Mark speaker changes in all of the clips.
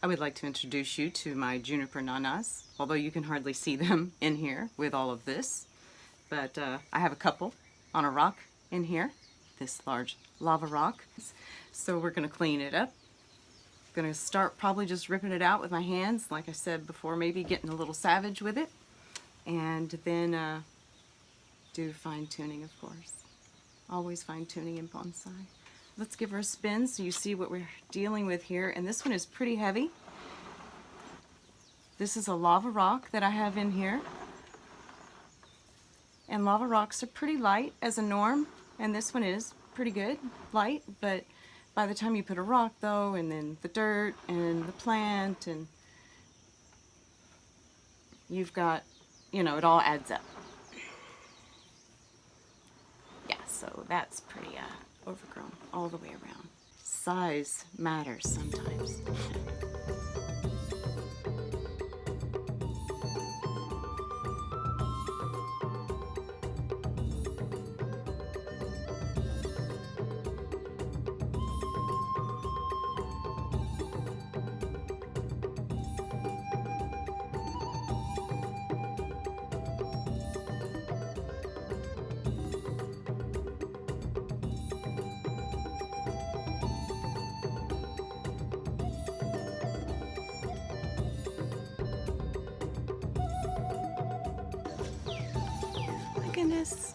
Speaker 1: I would like to introduce you to my juniper nanas, although you can hardly see them in here with all of this. But I have a couple on a rock in here, this large lava rock. So we're going to clean it up. Going to start probably just ripping it out with my hands, like I said before, maybe getting a little savage with it. And then do fine tuning, of course. Always fine tuning in bonsai. Let's give her a spin so you see what we're dealing with here. And this one is pretty heavy. This is a lava rock that I have in here. And lava rocks are pretty light as a norm. And this one is pretty good, light. But by the time you put a rock though, and then the dirt and the plant, and you've got, you know, it all adds up. Yeah, so that's pretty overgrown all the way around. Size matters sometimes. Goodness.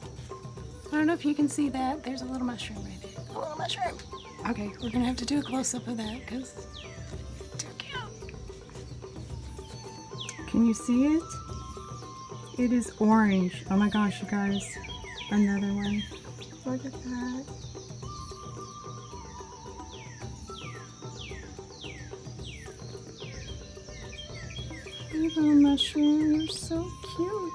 Speaker 1: I don't know if you can see that. There's a little mushroom right there. A little mushroom. Okay, we're gonna have to do a close-up of that because too cute. Can you see it? It is orange. Oh my gosh, you guys. Another one. Look at that. Little mushroom, you're so cute.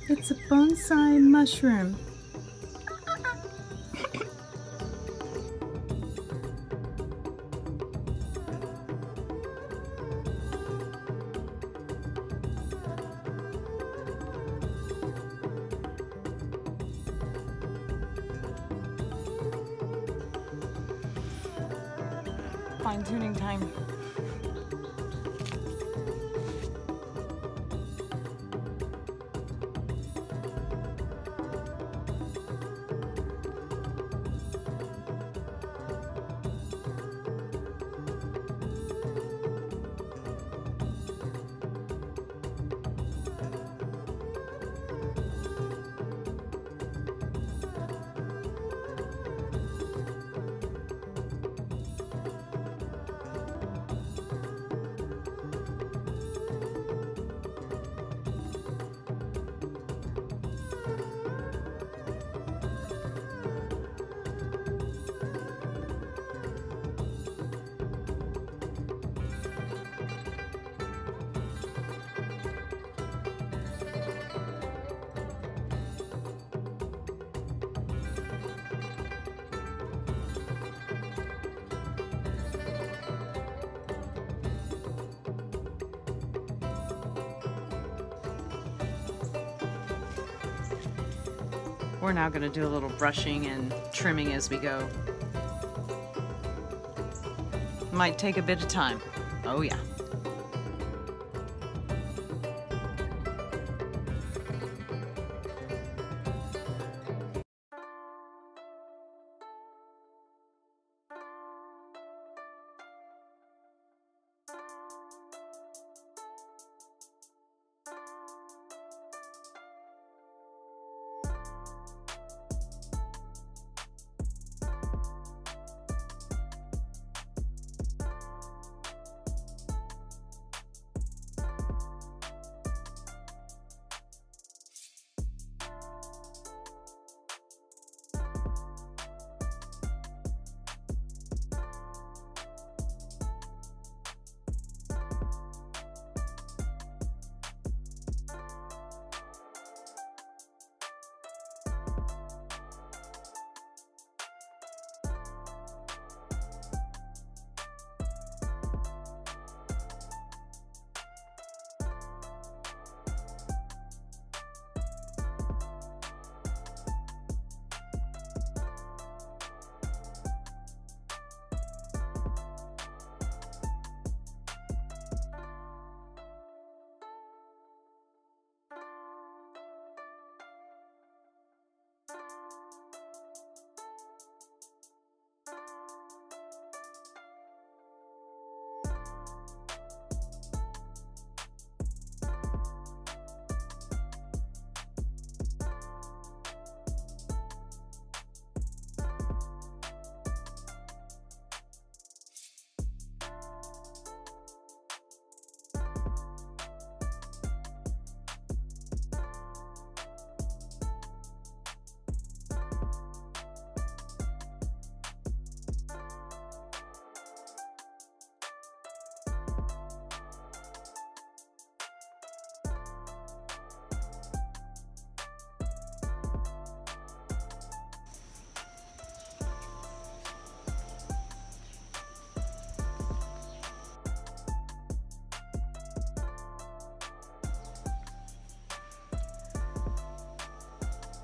Speaker 1: It's a bonsai mushroom. Fine tuning time. We're now going to do a little brushing and trimming as we go. Might take a bit of time. Oh yeah.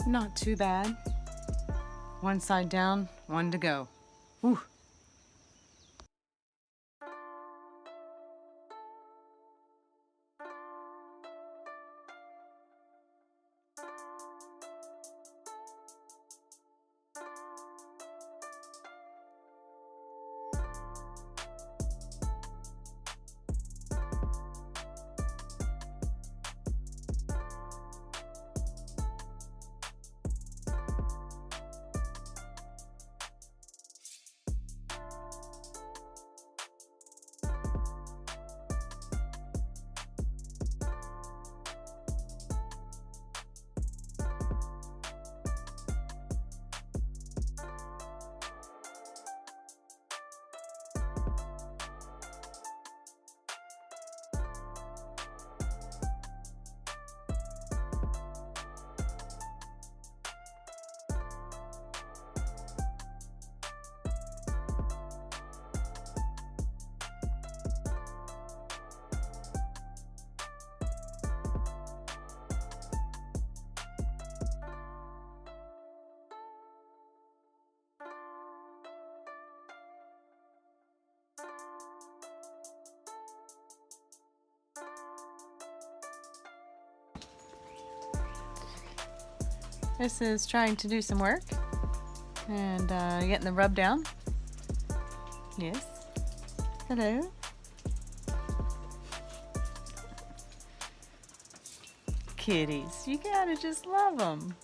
Speaker 1: Not too bad. One side down, one to go. Whew. This is trying to do some work and getting the rub down. Yes. Hello. Kitties, you gotta just love them.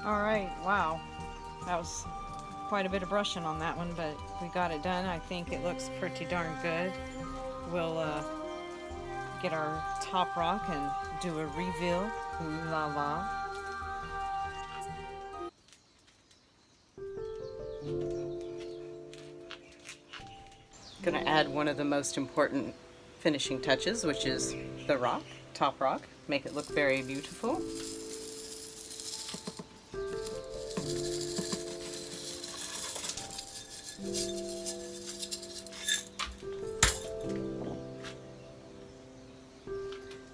Speaker 1: All right, wow, that was quite a bit of brushing on that one, but we got it done. I think it looks pretty darn good. We'll get our top rock and do a reveal. Ooh la la. going to add one of the most important finishing touches, which is the rock, top rock. Make it look very beautiful.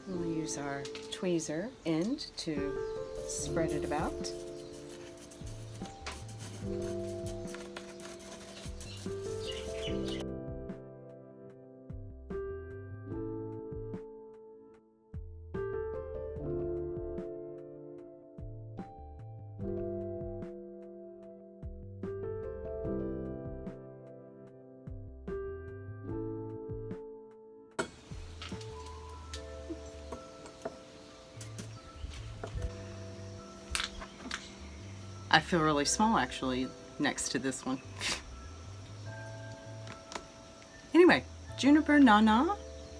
Speaker 1: We'll use our tweezer end to spread it about. I feel really small actually next to this one. Anyway, Juniper Nana.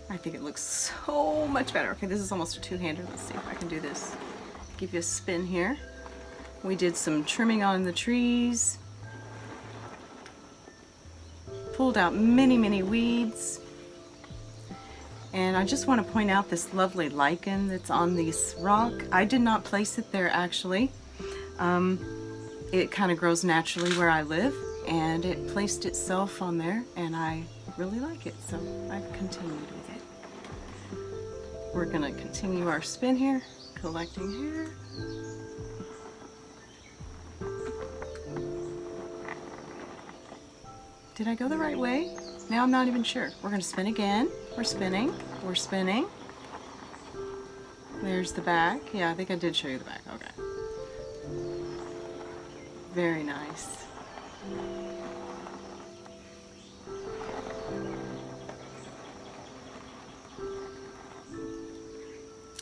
Speaker 1: I think it looks so much better. Okay, this is almost a two-hander. Let's see if I can do this. Give you a spin here. We did some trimming on the trees. Pulled out many, many weeds. And I just want to point out this lovely lichen that's on this rock. I did not place it there actually. It kind of grows naturally where I live, and it placed itself on there, and I really like it, so I've continued with it. We're going to continue our spin here, collecting hair. Did I go the right way? Now I'm not even sure. We're going to spin again. We're spinning. We're spinning. There's the back. Yeah, I think I did show you the back. Okay. Very nice.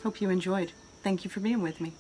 Speaker 1: Hope you enjoyed. Thank you for being with me.